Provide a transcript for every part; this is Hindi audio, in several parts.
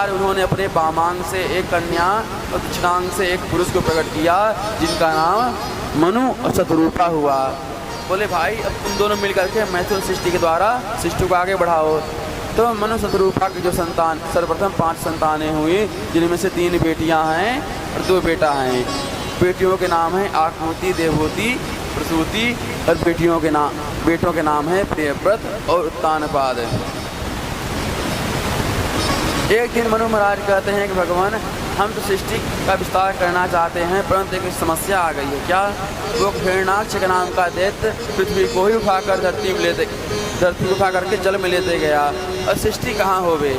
प्रकार उन्होंने अपने वामांग से एक कन्या और दक्षिणांग से एक पुरुष को प्रकट किया, जिनका नाम मनु और शतरूपा हुआ। बोले भाई अब तुम दोनों मिल करके मैथुन सृष्टि के द्वारा सृष्टि को आगे बढ़ाओ। तो मनु शतरूपा की जो संतान, सर्वप्रथम 5 संतानें हुई, जिनमें से 3 बेटियां हैं और 2 बेटा हैं। बेटियों के नाम हैं आकृति, देवहूति, प्रसूति, और बेटों के नाम हैं प्रियव्रत और उत्तानपाद। एक दिन मनु महाराज कहते हैं कि भगवान हम तो सृष्टि का विस्तार करना चाहते हैं, परंतु एक समस्या आ गई है। क्या? वो हिरण्याक्ष के नाम का दैत्य पृथ्वी को ही उठाकर धरती को उठा करके जल में लेते गया, और सृष्टि कहाँ होवे।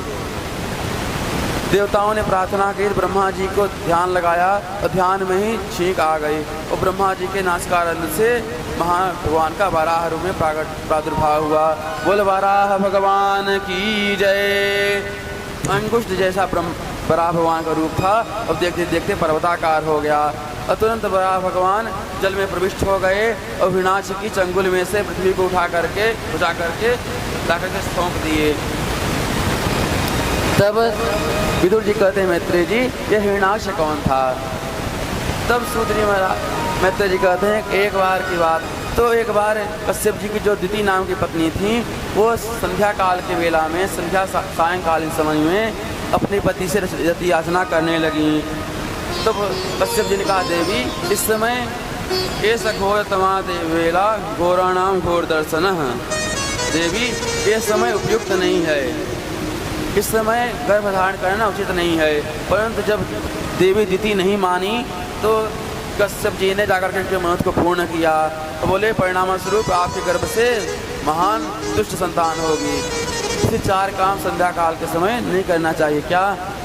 देवताओं ने प्रार्थना की, ब्रह्मा जी को ध्यान लगाया और ध्यान में ही छींक आ गई, और ब्रह्मा जी के नासिकारंध से भगवान का वराह रूप में प्रादुर्भाव हुआ। बोल वराह भगवान की जय। अंगुष्ठ जैसा वराह भगवान का रूप था, अब देखते देखते पर्वताकार हो गया, और तुरंत वराह भगवान जल में प्रविष्ट हो गए और हिरण्याक्ष की चंगुल में से पृथ्वी को उठा करके सौंप दिए। तब विदुर जी कहते हैं मैत्रेय जी ये हिरण्याक्ष कौन था? तब सूत जी मैत्रेय जी कहते हैं एक बार की बात, तो एक बार कश्यप जी की जो दिति नाम की पत्नी थी, वो संध्या काल के वेला में, सायंकालीन समय में अपने पति से रति याचना करने लगी। तब कश्यप जी ने कहा देवी इस समय ऐसा घोर तमा वेला घोराणाम घोर दर्शन, देवी ये समय उपयुक्त नहीं है, इस समय गर्भधारण करना उचित नहीं है। परंतु जब देवी दिति नहीं मानी तो कश्यप जी ने जाकर के मनोरथ को पूर्ण किया। तो बोले परिणाम स्वरूप आपके गर्भ से महान दुष्ट संतान होगी। इसे 4 काम संध्या काल के समय नहीं करना चाहिए। क्या?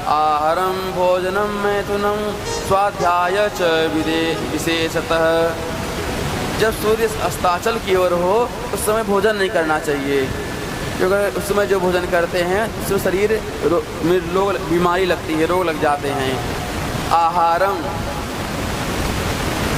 आहारम भोजनम मैथुनम स्वाध्याय च विशेषतः। जब सूर्य अस्ताचल की ओर हो उस समय भोजन नहीं करना चाहिए, क्योंकि उस समय जो भोजन करते हैं उससे शरीर में बीमारी लगती है, रोग लग जाते हैं। आहारम,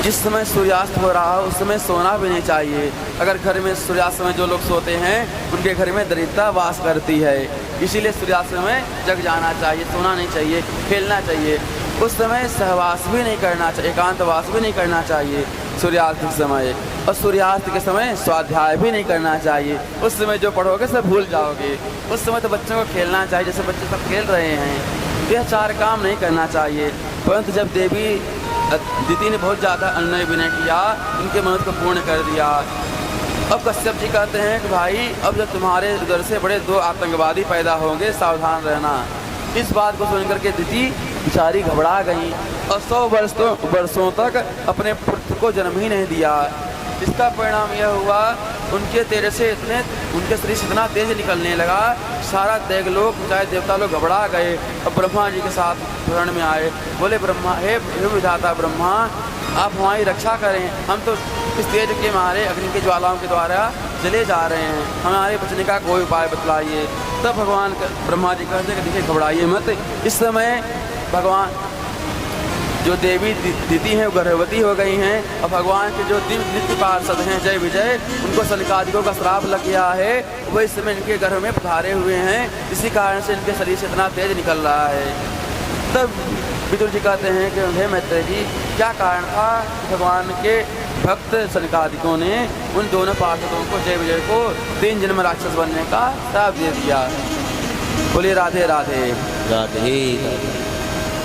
जिस समय सूर्यास्त हो रहा हो उस समय सोना भी नहीं चाहिए। अगर घर में सूर्यास्त समय जो लोग सोते हैं उनके घर में दरिद्रता वास करती है, इसीलिए सूर्यास्त में जग जाना चाहिए, सोना नहीं चाहिए, खेलना चाहिए। उस समय सहवास भी नहीं करना चाहिए, एकांतवास भी नहीं करना चाहिए सूर्यास्त के समय, और सूर्यास्त के समय स्वाध्याय भी नहीं करना चाहिए। उस समय जो पढ़ोगे सब भूल जाओगे। उस समय तो बच्चों को खेलना चाहिए, जैसे बच्चे सब खेल रहे हैं। यह 4 काम नहीं करना चाहिए। परंतु जब देवी दिति ने बहुत ज़्यादा अनुनय विनय किया, उनके मनोरथ को पूर्ण कर दिया। अब कश्यप जी कहते हैं कि भाई अब जब तुम्हारे उधर से बड़े 2 आतंकवादी पैदा होंगे, सावधान रहना। इस बात को सुनकर के दिति बेचारी घबरा गई और 100 वर्षों तक अपने पुत्र को जन्म ही नहीं दिया। इसका परिणाम यह हुआ उनके शरीर से इतना तेज निकलने लगा, सारा देवलोक चाहे देवता लोग घबरा गए और ब्रह्मा जी के साथ शरण में आए। बोले ब्रह्मा, हे विधाता ब्रह्मा, आप हमारी रक्षा करें, हम तो इस तेज के मारे अग्नि की ज्वालाओं के द्वारा जले जा रहे हैं, हमारे बचने का कोई उपाय बतलाइए। तब भगवान ब्रह्मा जी कहते हैं कि देखिए घबराइए मत। इस समय भगवान जो देवी दिति हैं वो गर्भवती हो गई हैं, और भगवान के जो नित्य पार्षद हैं जय विजय, उनको सनकादिकों का श्राप लग गया है, वो इस समय इनके गर्भ में पधारे हुए हैं, इसी कारण से इनके शरीर से इतना तेज निकल रहा है। तब विदुर जी कहते हैं कि हे मैत्रेय जी क्या कारण था? भगवान के भक्त सनकादिकों ने उन दोनों पार्षदों को जय विजय को 3 जन्म राक्षस बनने का श्राप दे दिया। बोलिए राधे राधे राधे।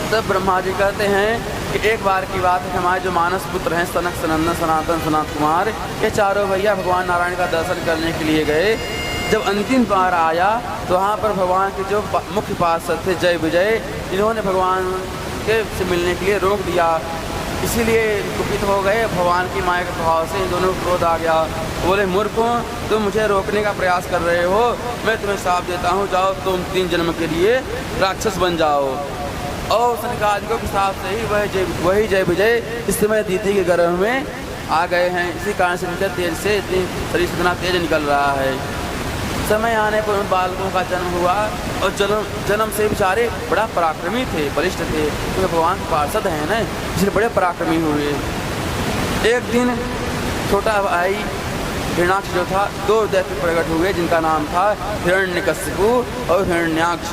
तब ब्रह्मा जी कहते हैं कि एक बार की बात है, हमारे जो मानस पुत्र हैं सनक, सनंदन, सनातन, सनात कुमार, ये चारों भैया भगवान नारायण का दर्शन करने के लिए गए। जब अंतिम बार आया तो वहाँ पर भगवान के जो मुख्य पार्षद थे जय विजय, इन्होंने भगवान के से मिलने के लिए रोक दिया, इसीलिए कुपित हो गए। भगवान की माया के प्रभाव से इन दोनों को क्रोध आ गया। बोले मूर्खों, तुम मुझे रोकने का प्रयास कर रहे हो, मैं तुम्हें श्राप देता हूँ, जाओ तुम 3 जन्म के लिए राक्षस बन जाओ। और सनकादिकों के साथ से ही वही जय विजय इस समय दिति के गर्भ में आ गए हैं, इसी कारण से इनके तेज से शरीर से इतना तेज निकल रहा है। समय आने पर उन बालकों का जन्म हुआ और जन्म से बेचारे बड़ा पराक्रमी थे, बलिष्ठ थे, क्योंकि भगवान के पार्षद हैं ना, इसलिए बड़े पराक्रमी हुए। एक दिन छोटा भाई हिरण्याक्ष जो था, 2 दैत्य प्रकट हुए जिनका नाम था हिरण्यकशिपु और हिरण्याक्ष।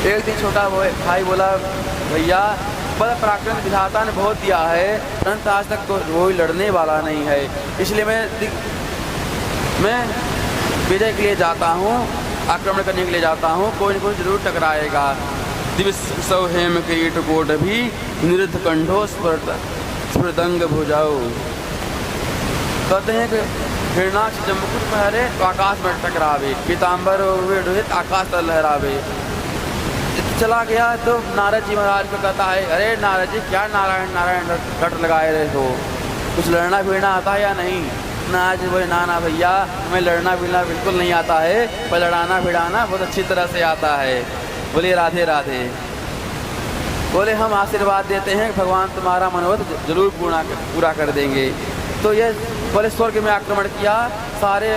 एक दिन छोटा भाई बोला, भैया बड़ा पराक्रम विधाता ने बहुत दिया है, परंतु आज तक तो कोई लड़ने वाला नहीं है, इसलिए मैं विजय के लिए जाता हूँ, आक्रमण करने के लिए जाता हूँ, कोई न कोई जरूर टकराएगा। दिव्य सौहेम किरीट कोट भी निरुद्ध कंठो स्फुरदंग भुजाओ। कहते हैं कि हिरणाक्ष जब मुकुट पहरे तो आकाश में टकरावे, पीताम्बर रोहित आकाश तल लहरावे। चला गया तो नारद जी महाराज को कहता है, अरे नारद जी क्या नारायण नारायण रट लगाए रहे हो, कुछ लड़ना भिड़ना आता है या नहीं? नारद जी बोले, ना भैया हमें लड़ना भिड़ना बिल्कुल नहीं आता है, पर लड़ाना भिड़ाना बहुत अच्छी तरह से आता है। बोले राधे राधे। बोले हम आशीर्वाद देते हैं कि भगवान तुम्हारा मनोरथ जरूर पूरा कर देंगे। तो ये बोले स्वर्ग में आक्रमण किया, सारे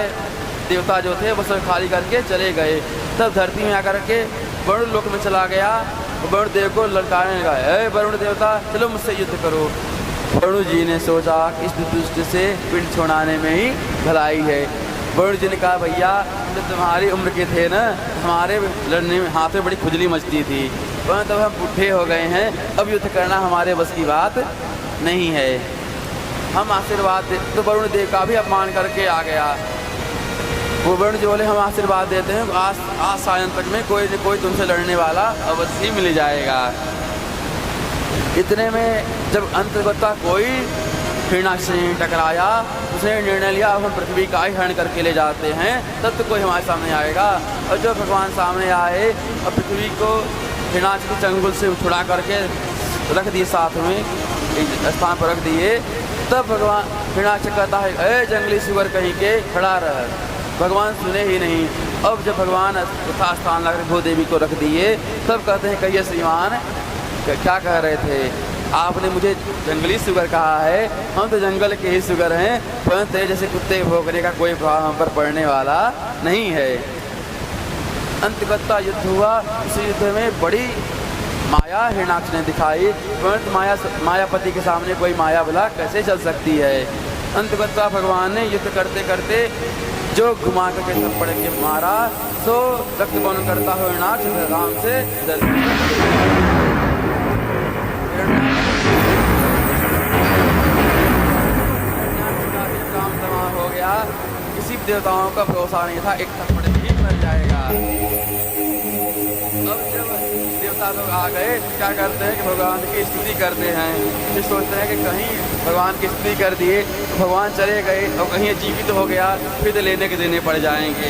देवता जो थे वो सब खाली करके चले गए। तब धरती में आकर के वरुण लोक में चला गया, वरुण देव को ललकारने लगा, अरे वरुण देवता चलो मुझसे युद्ध करो। वरुण जी ने सोचा कि इस दुष्ट से पिंड छोड़ाने में ही भलाई है। वरुण जी ने कहा, भैया जब तुम्हारी उम्र के थे ना, हमारे लड़ने में हाथ में बड़ी खुजली मचती थी, परंतु तब हम बूढ़े हो गए हैं, अब युद्ध करना हमारे बस की बात नहीं है। हम आशीर्वाद दे, तो वरुण देव का भी अपमान करके आ गया। वो वरुण जी बोले, हम आशीर्वाद देते हैं आज सायं तक में कोई न कोई तुमसे लड़ने वाला अवश्य ही मिल जाएगा। इतने में जब अंतर्गता कोई हिरणाक्ष से टकराया, उसने निर्णय लिया अब हम पृथ्वी का ही हरण करके ले जाते हैं, तब तो कोई हमारे सामने आएगा। और जो भगवान सामने आए और पृथ्वी को हिरणाक्ष के चंगुल से छुड़ा करके रख दिए, साथ में एक स्थान पर रख दिए। तब भगवान हिरणाक्ष कहता है, अरे जंगली सुअर कहीं के खड़ा रह। भगवान सुने ही नहीं। अब जब भगवान यथा स्थान लग भूदेवी को रख दिए, तब कहते हैं, कहिए श्रीमान क्या कह रहे थे? आपने मुझे जंगली सुअर कहा है, हम तो जंगल के ही सुअर हैं, परंतु जैसे कुत्ते भौंकने का कोई प्रभाव हम पर पड़ने वाला नहीं है। अंतगत्ता युद्ध हुआ। इस युद्ध में बड़ी माया हिरणाक्ष ने दिखाई, परंतु मायापति के सामने कोई माया भला कैसे चल सकती है। अंतगत्ता भगवान ने युद्ध करते करते जो घुमा करके थप्पड़ के मारा, सो रक्तपान करता हुआ हिरणाक्ष राम से जल काम तमाम हो गया। किसी देवताओं का भरोसा नहीं था, एक थप्पड़ ही मर जाएगा। अब जब देवता लोग आ गए तो क्या करते हैं कि भगवान की स्तुति करते हैं, फिर सोचते हैं कि कहीं भगवान की स्तुति कर दिए तो भगवान चले गए और कहीं जीवित हो गया फिर तो लेने के देने पड़ जाएंगे।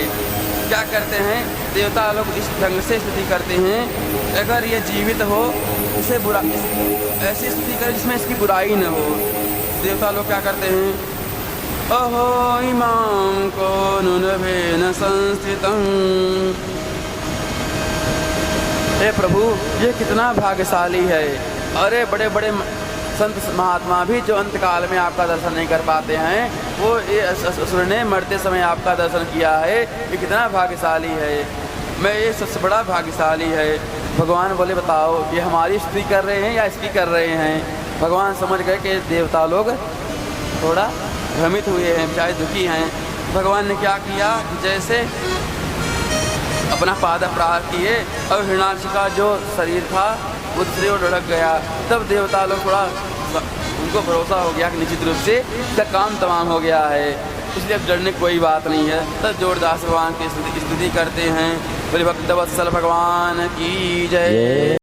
क्या करते हैं देवता लोग इस ढंग से स्तुति करते हैं, अगर ये जीवित हो इसे बुरा ऐसी स्तुति करें जिसमें इसकी बुराई न हो। देवता लोग क्या करते हैं, अहो इमाम को नुनभेन संस्थितं, हे प्रभु ये कितना भाग्यशाली है। अरे बड़े बड़े संत महात्मा भी जो अंतकाल में आपका दर्शन नहीं कर पाते हैं, वो ये असुर ने मरते समय आपका दर्शन किया है, ये कितना भाग्यशाली है। मैं ये सबसे बड़ा भाग्यशाली है। भगवान बोले, बताओ ये हमारी स्तुति कर रहे हैं या इसकी कर रहे हैं? भगवान समझ गए कि देवता लोग थोड़ा भ्रमित हुए हैं, शायद दुखी हैं। भगवान ने क्या किया, जैसे अपना पाद प्रहार किए और हिरणाक्ष का जो शरीर था वो दूसरी ओर लुढ़क गया। तब देवता लोग थोड़ा उनको भरोसा हो गया कि निश्चित रूप से इसका काम तमाम हो गया है, इसलिए अब डरने की कोई बात नहीं है। तब जोरदास भगवान की स्तुति करते हैं। बोले भक्तवत्सल भगवान की जय।